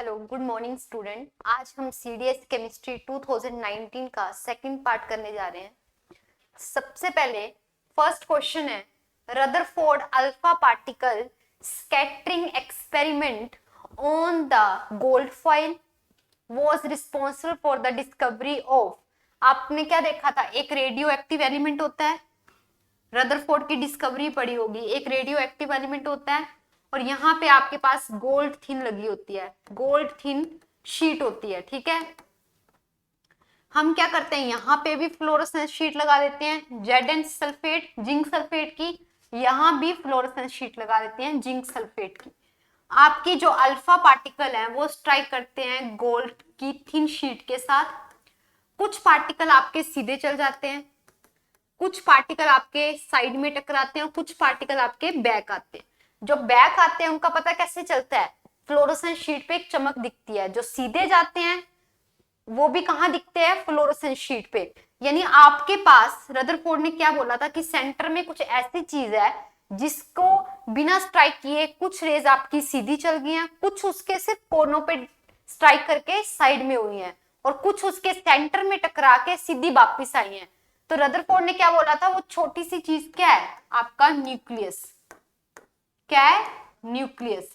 Hello, good morning student. आज हम CDS chemistry 2019 का सेकंड पार्ट करने जा रहे हैं। सबसे पहले फर्स्ट क्वेश्चन है, Rutherford alpha particle scattering experiment on the gold foil was responsible for the discovery of. आपने क्या देखा था, एक रेडियो एक्टिव एलिमेंट होता है, रदरफोर्ड की डिस्कवरी पड़ी होगी, एक रेडियो एक्टिव एलिमेंट होता है और यहाँ पे आपके पास गोल्ड थिन लगी होती है, गोल्ड थिन शीट होती है। ठीक है, हम क्या करते हैं, यहाँ पे भी फ्लोरोसेंस शीट लगा देते हैं जेड सल्फेट जिंक सल्फेट की, यहाँ भी फ्लोरोसेंस शीट लगा देते हैं जिंक सल्फेट की। आपकी जो अल्फा पार्टिकल है वो स्ट्राइक करते हैं गोल्ड की थिन शीट के साथ। कुछ पार्टिकल आपके सीधे चल जाते हैं, कुछ पार्टिकल आपके साइड में टकराते हैं और कुछ पार्टिकल आपके बैक आते हैं। जो बैक आते हैं उनका पता कैसे चलता है, फ्लोरोसेंस शीट पे एक चमक दिखती है। जो सीधे जाते हैं वो भी कहां दिखते हैं, फ्लोरोसेंस शीट पे। यानी आपके पास रदरफोर्ड ने क्या बोला था कि सेंटर में कुछ ऐसी चीज है जिसको बिना स्ट्राइक किए कुछ रेज आपकी सीधी चल गई हैं, कुछ उसके सिर्फ कोनों पे स्ट्राइक करके साइड में हुई हैं और कुछ उसके सेंटर में टकरा के सीधी वापिस आई हैं। तो रदरफोर्ड ने क्या बोला था, वो छोटी सी चीज क्या है, आपका न्यूक्लियस। क्या है, न्यूक्लियस।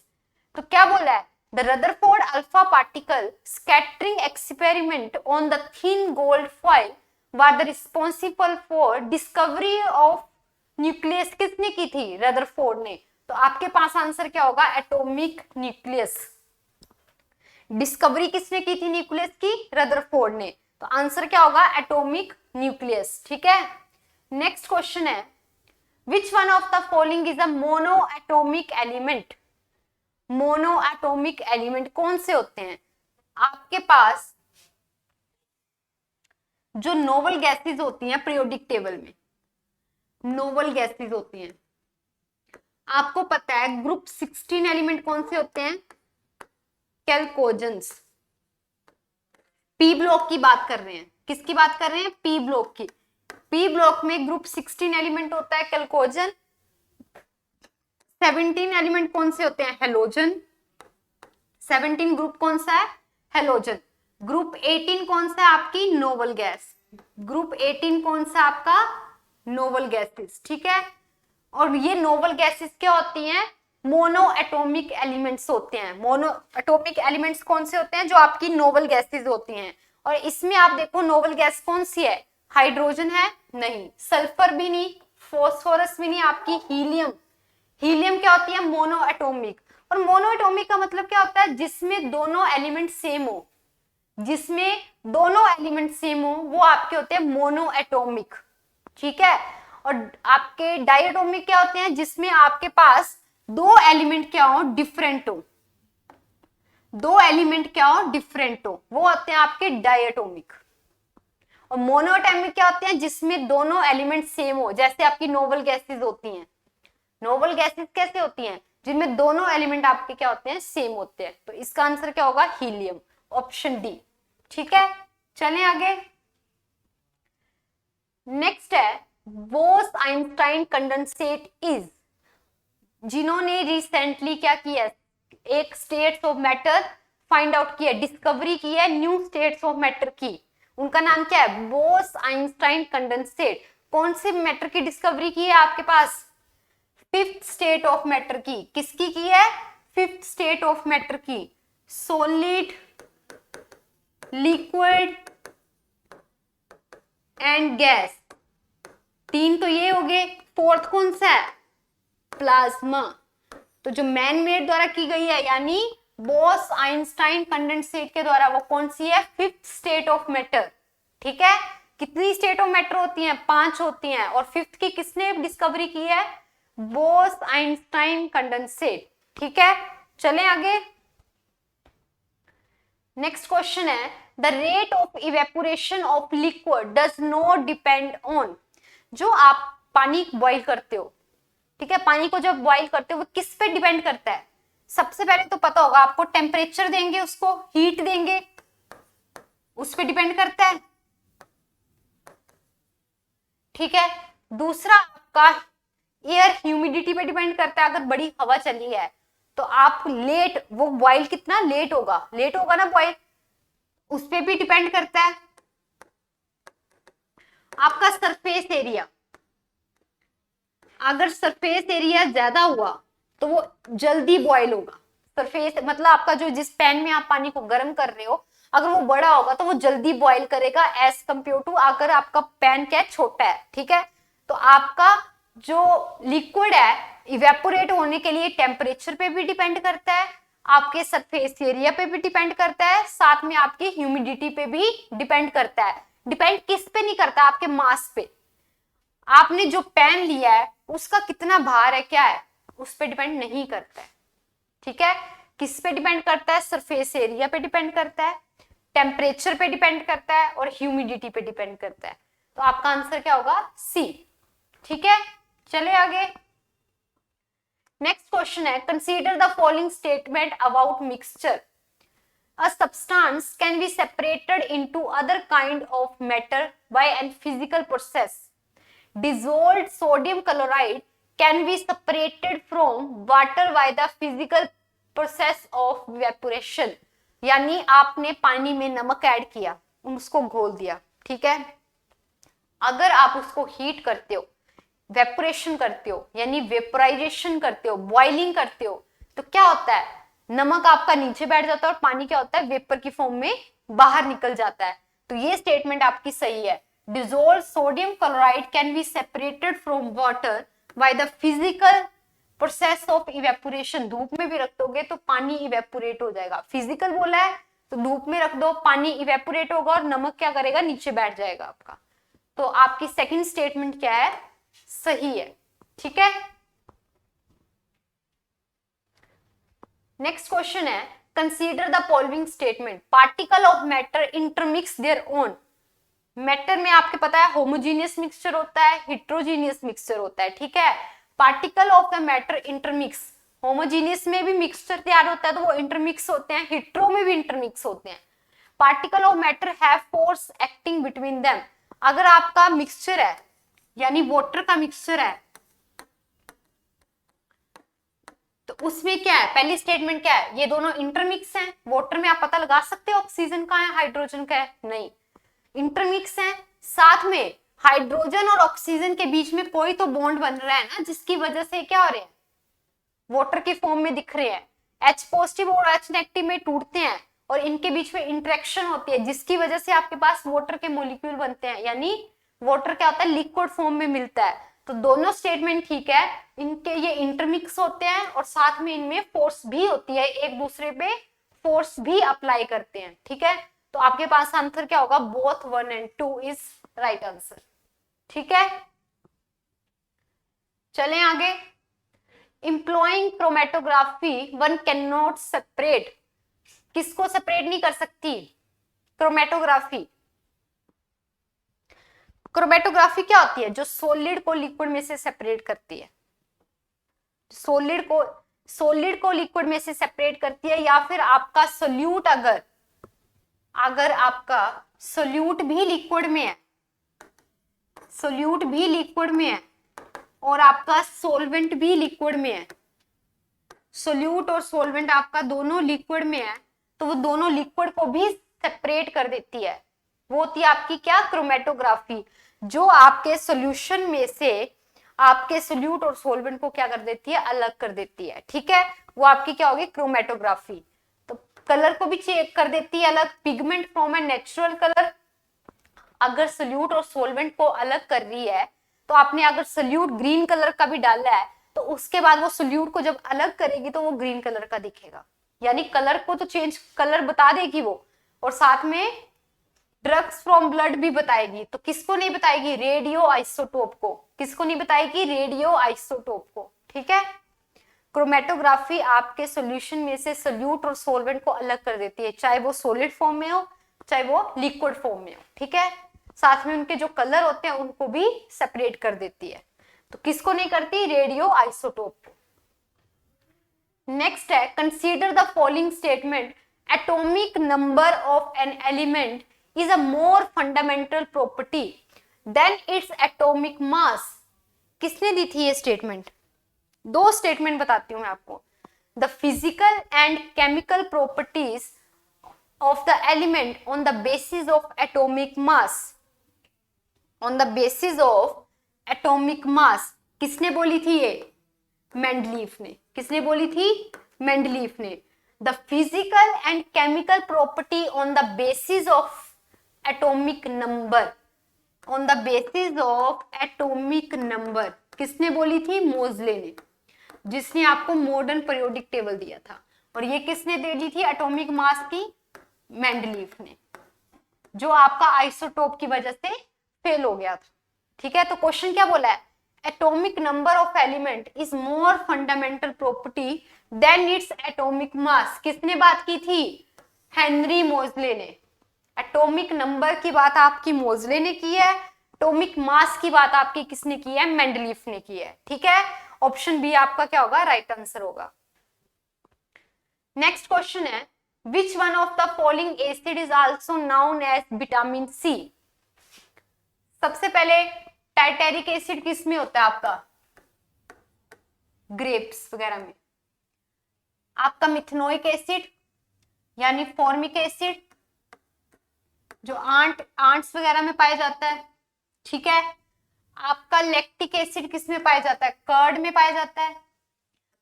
तो क्या बोला है, the Rutherford alpha particle scattering experiment on the thin gold foil were the responsible for discovery of nucleus. किसने की थी, रदरफोर्ड ने। तो आपके पास आंसर क्या होगा, एटॉमिक न्यूक्लियस। डिस्कवरी किसने की थी न्यूक्लियस की, रदरफोर्ड ने। तो आंसर क्या होगा, एटॉमिक न्यूक्लियस। ठीक है, नेक्स्ट क्वेश्चन है, which one of the following is a mono atomic element. Mono atomic element कौन से होते हैं, आपके पास जो नोबल गैसेस होती हैं पीरियोडिक टेबल में, नोबल गैसेस होती हैं। आपको पता है ग्रुप 16 एलिमेंट कौन से होते हैं, कैल्कोजेंस। पी ब्लॉक की बात कर रहे हैं, किसकी बात कर रहे हैं, पी ब्लॉक की। पी ब्लॉक में ग्रुप 16 एलिमेंट होता है कैल्कोजन। 17 एलिमेंट कौन से होते हैं, हेलोजन। 17 ग्रुप कौन सा है, हेलोजन। ग्रुप 18 कौन सा है, आपकी नोबल गैस। ग्रुप 18 कौन सा आपका, नोबल गैसेस। ठीक है, और ये नोबल गैसेस क्या होती हैं, मोनो एटॉमिक एलिमेंट्स होते हैं। मोनो एटॉमिक एलिमेंट्स कौन से होते हैं, जो आपकी नोबल गैसेस होती हैं। और इसमें आप देखो नोबल गैस कौन सी है, हाइड्रोजन है नहीं, सल्फर भी नहीं, फॉस्फोरस भी नहीं, आपकी हीलियम। हीलियम क्या होती है, मोनो एटॉमिक। और मोनो एटॉमिक का मतलब क्या होता है, जिसमें दोनों एलिमेंट सेम हो, जिसमें दोनों एलिमेंट सेम हो वो आपके होते हैं मोनो एटॉमिक। ठीक है, और आपके डायटोमिक क्या होते हैं, जिसमें आपके पास दो एलिमेंट क्या हो, डिफरेंट हो, दो एलिमेंट क्या हो, डिफरेंट हो, वो होते हैं आपके डायटोमिक। और मोनोएटॉमिक क्या होते हैं, जिसमें दोनों एलिमेंट सेम हो, जैसे आपकी नोबल गैसेस होती हैं। नोबल गैसेस कैसे होती हैं, जिनमें दोनों एलिमेंट आपके क्या होते हैं, सेम होते हैं। तो इसका आंसर क्या होगा, हीलियम, ऑप्शन डी। ठीक है, चलें आगे। नेक्स्ट है, बोस आइंस्टाइन कंडेंसेट इज। जिन्होंने रिसेंटली क्या किया, एक states of matter find out किया, डिस्कवरी की है न्यू स्टेट्स ऑफ मैटर की, उनका नाम क्या है, बोस आइंस्टाइन कंडेंसेट। कौन से मैटर की डिस्कवरी की है, आपके पास फिफ्थ स्टेट ऑफ मैटर की। किसकी की है, फिफ्थ स्टेट ऑफ मैटर की, सॉलिड, लिक्विड एंड गैस। तीन तो ये हो गए, फोर्थ कौन सा है, प्लाज्मा। तो जो मैन मेड द्वारा की गई है, यानी बोस आइंस्टाइन कंडेंसेट के द्वारा, वो कौन सी है, फिफ्थ स्टेट ऑफ मैटर। ठीक है, कितनी स्टेट ऑफ मैटर होती हैं, 5 होती हैं, और फिफ्थ की किसने डिस्कवरी की है, बोस आइंस्टाइन कंडेंसेट। ठीक है, चलें आगे। नेक्स्ट क्वेश्चन है, the rate of evaporation of liquid does not depend on. जो आप पानी बॉईल करते हो, ठीक है, पानी को जब बॉईल करते हो वो किस पे डिपेंड करता है, सबसे पहले तो पता होगा आपको, टेम्परेचर देंगे उसको, हीट देंगे, उस पे डिपेंड करता है। ठीक है, दूसरा आपका एयर ह्यूमिडिटी पे डिपेंड करता है, अगर बड़ी हवा चली है तो आप लेट, वो बॉयल कितना लेट होगा ना बॉयल, उस पर भी डिपेंड करता है। आपका सरफेस एरिया, अगर सरफेस एरिया ज्यादा हुआ तो वो जल्दी बॉयल होगा। सरफेस मतलब आपका जो जिस पैन में आप पानी को गर्म कर रहे हो, अगर वो बड़ा होगा तो वो जल्दी बॉयल करेगा एज कंपेयर टू अगर आपका पैन क्या है, छोटा है। ठीक है, तो आपका जो लिक्विड है इवेपोरेट होने के लिए टेम्परेचर पे भी डिपेंड करता है, आपके सरफेस एरिया पे भी डिपेंड करता है, साथ में आपकी ह्यूमिडिटी पे भी डिपेंड करता है। डिपेंड किस पे नहीं करता, आपके मास पे। आपने जो पैन लिया है उसका कितना भार है, क्या है, उस पे डिपेंड नहीं करता है। ठीक है, किस पे डिपेंड करता है, सरफेस एरिया पे डिपेंड करता है, टेम्परेचर पे डिपेंड करता है और ह्यूमिडिटी पे डिपेंड करता है। तो आपका आंसर क्या होगा, सी। ठीक है, चले आगे। नेक्स्ट क्वेश्चन है, consider the following statement about mixture. A substance can be separated into other kind of matter by a physical process. Dissolved sodium chloride can be separated from water by the physical process of evaporation. यानी आपने पानी में नमक add किया, उसको घोल दिया। ठीक है, अगर आप उसको हीट करते हो, वेपोरेशन करते हो, यानी वेपोराइजेशन करते हो, बॉइलिंग करते हो, तो क्या होता है, नमक आपका नीचे बैठ जाता है और पानी क्या होता है, वेपर की फॉर्म में बाहर निकल जाता है। तो ये स्टेटमेंट आपकी सही है। Dissolve sodium chloride can be separated from water by the physical process of evaporation. धूप में भी रख दोगे तो पानी इवेपोरेट हो जाएगा। फिजिकल बोला है तो धूप में रख दो, पानी इवेपोरेट होगा और नमक क्या करेगा, नीचे बैठ जाएगा आपका। तो आपकी सेकंड स्टेटमेंट क्या है, सही है। ठीक है, नेक्स्ट क्वेश्चन है, consider the following statement. Particle of matter intermix their own. Matter में आपके पता है होमोजीनियस मिक्सचर होता है, हिट्रोजीनियस मिक्सचर होता है। ठीक है, particle of the matter intermix, homogeneous में भी मिक्सचर तैयार होता है तो वो इंटरमिक्स होते हैं, हिट्रो में भी इंटरमिक्स होते हैं। Particle of matter have force acting between them. अगर आपका मिक्सचर है यानी वाटर का मिक्सचर है तो उसमें क्या है, पहली स्टेटमेंट क्या है, ये दोनों इंटरमिक्स हैं। वाटर में आप पता लगा सकते हो ऑक्सीजन का है, हाइड्रोजन का है, नहीं, इंटरमिक्स हैं। साथ में हाइड्रोजन और ऑक्सीजन के बीच में कोई तो बॉन्ड बन रहा है ना, जिसकी वजह से क्या हो रहे हैं, वाटर के फॉर्म में दिख रहे हैं। H पॉजिटिव और H नेगेटिव में टूटते हैं और इनके बीच में इंटरेक्शन होती है, जिसकी वजह से आपके पास वाटर के मॉलिक्यूल बनते हैं, यानी वाटर क्या होता है, लिक्विड फॉर्म में मिलता है। तो दोनों स्टेटमेंट ठीक है, इनके ये इंटरमिक्स होते हैं और साथ में इनमें फोर्स भी होती है, एक दूसरे पे फोर्स भी अप्लाई करते हैं। ठीक है, तो आपके पास आंसर क्या होगा, both 1 and 2 is right answer. ठीक है, चलें आगे। Employing chromatography one cannot separate, किसको सेपरेट नहीं कर सकती, क्रोमेटोग्राफी। क्रोमेटोग्राफी क्या होती है, जो सॉलिड को लिक्विड में से सेपरेट करती है, सॉलिड को लिक्विड में से सेपरेट करती है। या फिर आपका सोल्यूट, अगर आपका सोल्यूट भी लिक्विड में है, सोल्यूट भी लिक्विड में है और आपका सोलवेंट भी लिक्विड में है, सोल्यूट और सोलवेंट आपका दोनों लिक्विड में है, तो वो दोनों लिक्विड को भी सेपरेट कर देती है। वो होती है आपकी क्या, क्रोमेटोग्राफी, जो आपके सॉल्यूशन में से आपके सोल्यूट और सोलवेंट को क्या कर देती है, अलग कर देती है। ठीक है, वो आपकी क्या होगी, क्रोमेटोग्राफी। तो कलर को भी चेक कर देती है अलग, pigment from a natural colour. अगर सोल्यूट और सोलवेंट को अलग कर रही है तो आपने अगर सोल्यूट ग्रीन कलर का भी डाला है तो उसके बाद वो सोल्यूट को जब अलग करेगी तो वो ग्रीन कलर का दिखेगा, यानी कलर को तो चेंज, कलर बता देगी वो, और साथ में ड्रग्स फ्रॉम ब्लड भी बताएगी। तो किसको नहीं बताएगी, रेडियो आइसोटोप को। किसको नहीं बताएगी, रेडियो आइसोटोप को। ठीक है, क्रोमेटोग्राफी आपके सॉल्यूशन में से सोल्यूट और सोलवेंट को अलग कर देती है, चाहे वो सॉलिड फॉर्म में हो चाहे वो लिक्विड फॉर्म में हो। ठीक है, साथ में उनके जो कलर होते हैं उनको भी सेपरेट कर देती है। तो किसको नहीं करती, रेडियो आइसोटोप को। नेक्स्ट है, consider the following statement. Atomic number of an element is a more fundamental property than its atomic mass. किसने दी थी ये स्टेटमेंट, दो स्टेटमेंट बताती हूं मैं आपको। The physical and chemical properties of the element on the basis of atomic mass, on the basis of atomic mass. किसने बोली थी ये? मेंडलीफ ने। किसने बोली थी? मेंडलीफ ने। The physical and chemical property on the basis of atomic number, on the basis of atomic number किसने बोली थी? मोजले ने, जिसने आपको मॉडर्न पीरियोडिक टेबल दिया था। और ये किसने दे दी थी एटॉमिक मास की? मेंडलीफ ने, जो आपका आइसोटोप की वजह से फेल हो गया था। ठीक है, तो क्वेश्चन क्या बोला है? Atomic number of element is more fundamental property than its atomic mass. किसने बात की थी? हेनरी मोजले ने। एटॉमिक नंबर की बात आपकी मोजले ने की है, एटॉमिक मास की बात आपकी किसने की है? मेंडलीफ ने की है। ठीक है, ऑप्शन बी आपका क्या होगा? राइट आंसर होगा। नेक्स्ट क्वेश्चन है, which one of the following acid is also known as vitamin C? सबसे पहले टाइटेरिक एसिड किस में होता है आपका? ग्रेप्स वगैरह में। आपका मिथेनोइक एसिड यानी फॉर्मिक एसिड जो आंट्स वगैरह में पाया जाता है। ठीक है, आपका लैक्टिक एसिड किस में पाया जाता है? कर्ड में पाया जाता है।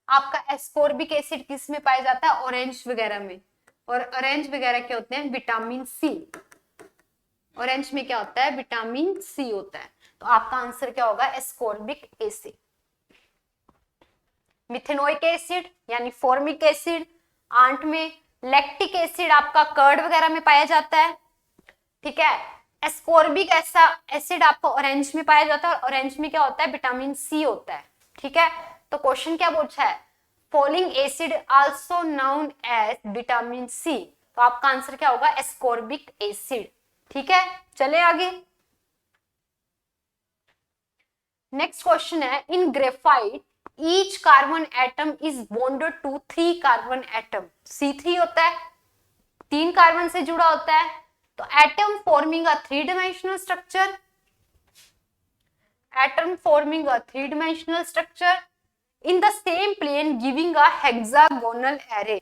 आपका एस्कोर्बिक एसिड किस में पाया जाता है? ऑरेंज वगैरह में। और ऑरेंज वगैरह क्या होते हैं? Vitamin C. ऑरेंज में क्या होता है? विटामिन सी होता है। तो आपका आंसर क्या होगा? Ascorbic acid. मिथेनोइक एसिड यानी फॉर्मिक एसिड आंट में, लैक्टिक एसिड आपका कर्ड वगैरह में पाया जाता है। ठीक है, एस्कोर्बिक ऐसा एसिड आपको ऑरेंज में पाया जाता है, और ऑरेंज में क्या होता है? विटामिन सी होता है। ठीक है, तो क्वेश्चन क्या पूछा है? Following acid also known as vitamin C. तो आपका आंसर क्या होगा? Ascorbic acid. ठीक है, चले आगे। नेक्स्ट क्वेश्चन है, in graphite each carbon atom is bonded to 3 carbon atom. C3 होता है, 3 कार्बन से जुड़ा होता है। तो atom forming a 3 dimensional structure, atom forming a 3 dimensional structure in the same plane giving a hexagonal array.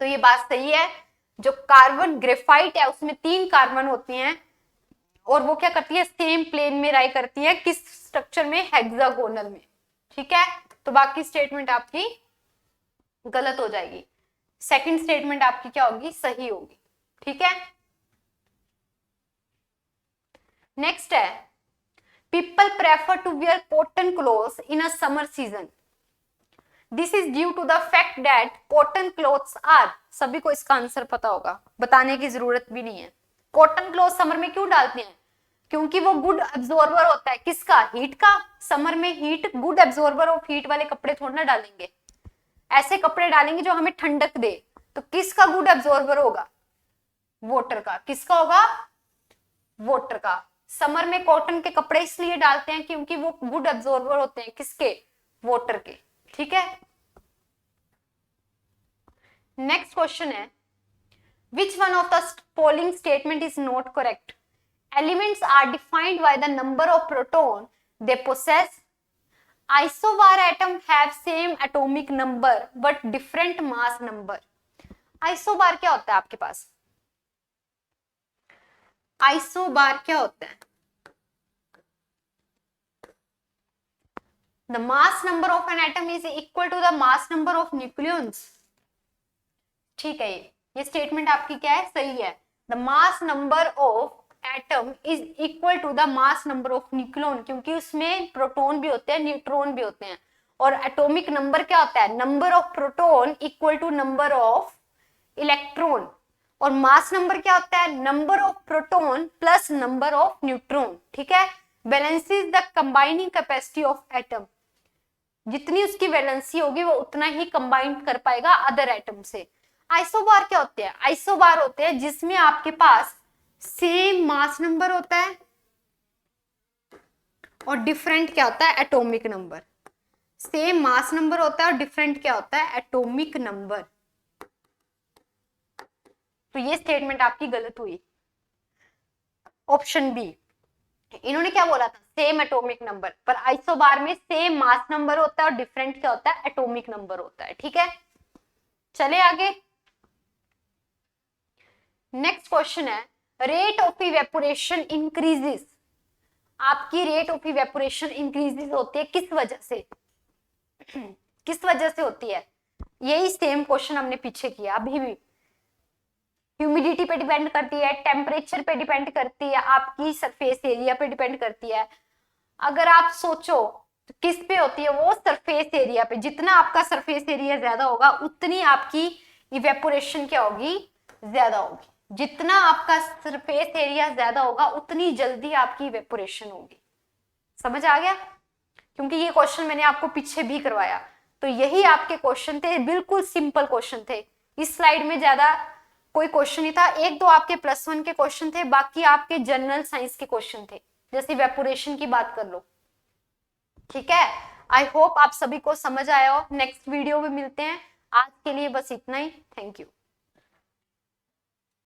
तो ये बात सही है, जो कार्बन ग्रेफाइट है उसमें 3 कार्बन होती हैं और वो क्या करती है? सेम प्लेन में राय करती है। किस स्ट्रक्चर में? हेक्सागोनल में। ठीक है, तो बाकी स्टेटमेंट आपकी गलत हो जाएगी, सेकंड स्टेटमेंट आपकी क्या होगी? सही होगी। ठीक है, नेक्स्ट है, people prefer to wear cotton clothes in a summer season. This is due to the fact that cotton clothes are, सभी को इसका आंसर पता होगा, बताने की जरूरत भी नहीं है। कॉटन क्लोथ समर में क्यों डालते हैं? क्योंकि वो गुड एब्जॉर्बर होता है। किसका? हीट का। समर में heat, good absorber of heat वाले कपड़े थोड़ा ना डालेंगे, ऐसे कपड़े डालेंगे जो हमें ठंडक दे। तो किसका गुड एब्जॉर्बर होगा? वाटर का। किसका होगा? वाटर का। समर में कॉटन के कपड़े इसलिए डालते हैं क्योंकि वो गुड एब्जॉर्बर होते हैं। किसके? वाटर के। ठीक है, नेक्स्ट क्वेश्चन है, which one of the following statement is not correct? Elements are defined by the number of proton they possess. Isobar atom have same atomic number but different mass number. Isobar क्या होता है आपके पास? Isobar क्या होता है? The mass number of an atom is equal to the mass number of nucleons. ठीक है, ये स्टेटमेंट आपकी क्या है? सही है। The mass number of atom is equal to the mass number of nucleon, क्योंकि उसमें प्रोटॉन भी होते हैं, न्यूट्रॉन भी होते हैं। और एटॉमिक नंबर क्या होता है? Number of proton equal to number of electron. और मास नंबर क्या होता है? Number of proton plus number of neutron. ठीक है, balances the combining capacity of atom. जितनी उसकी वैलेंसी होगी वो उतना ही कंबाइन कर पाएगा अदर एटम से। आइसोबार क्या होते हैं? आइसोबार होते हैं जिसमें आपके पास सेम मास नंबर होता है और डिफरेंट क्या होता है? Atomic number. Same mass number होता है और डिफरेंट क्या होता है? Atomic number. तो ये स्टेटमेंट आपकी गलत हुई, ऑप्शन बी। इन्होंने क्या बोला था? सेम एटॉमिक नंबर, पर आइसोबार में सेम मास नंबर होता है और डिफरेंट क्या होता है? एटॉमिक नंबर होता है। ठीक है, चले आगे। नेक्स्ट क्वेश्चन है, रेट ऑफ इवेपोरेशन इंक्रीजेस। आपकी रेट ऑफ इवेपोरेशन इंक्रीजेस होती है किस वजह से? किस वजह से होती है? यही सेम क्वेश्चन हमने पीछे किया। अभी भी ह्यूमिडिटी पे डिपेंड करती है, टेम्परेचर पे डिपेंड करती है, आपकी सरफेस एरिया पे डिपेंड करती है। अगर आप सोचो तो किस पे होती है वो? सरफेस एरिया पे। जितना आपका सरफेस एरिया ज्यादा होगा उतनी आपकी इवेपोरेशन क्या होगी? ज्यादा होगी। जितना आपका सरफेस एरिया ज्यादा होगा उतनी जल्दी आपकी इवेपोरेशन होगी। समझ आ गया? क्योंकि ये क्वेश्चन मैंने आपको पीछे भी करवाया, तो यही आपके क्वेश्चन थे, बिल्कुल सिंपल क्वेश्चन थे। इस स्लाइड में ज्यादा कोई क्वेश्चन नहीं था, एक दो आपके +1 के क्वेश्चन थे, बाकी आपके जनरल साइंस के क्वेश्चन थे, जैसे इवेपोरेशन की बात कर लो। ठीक है, आई होप आप सभी को समझ आया हो। नेक्स्ट वीडियो में मिलते हैं, आज के लिए बस इतना ही। Thank you.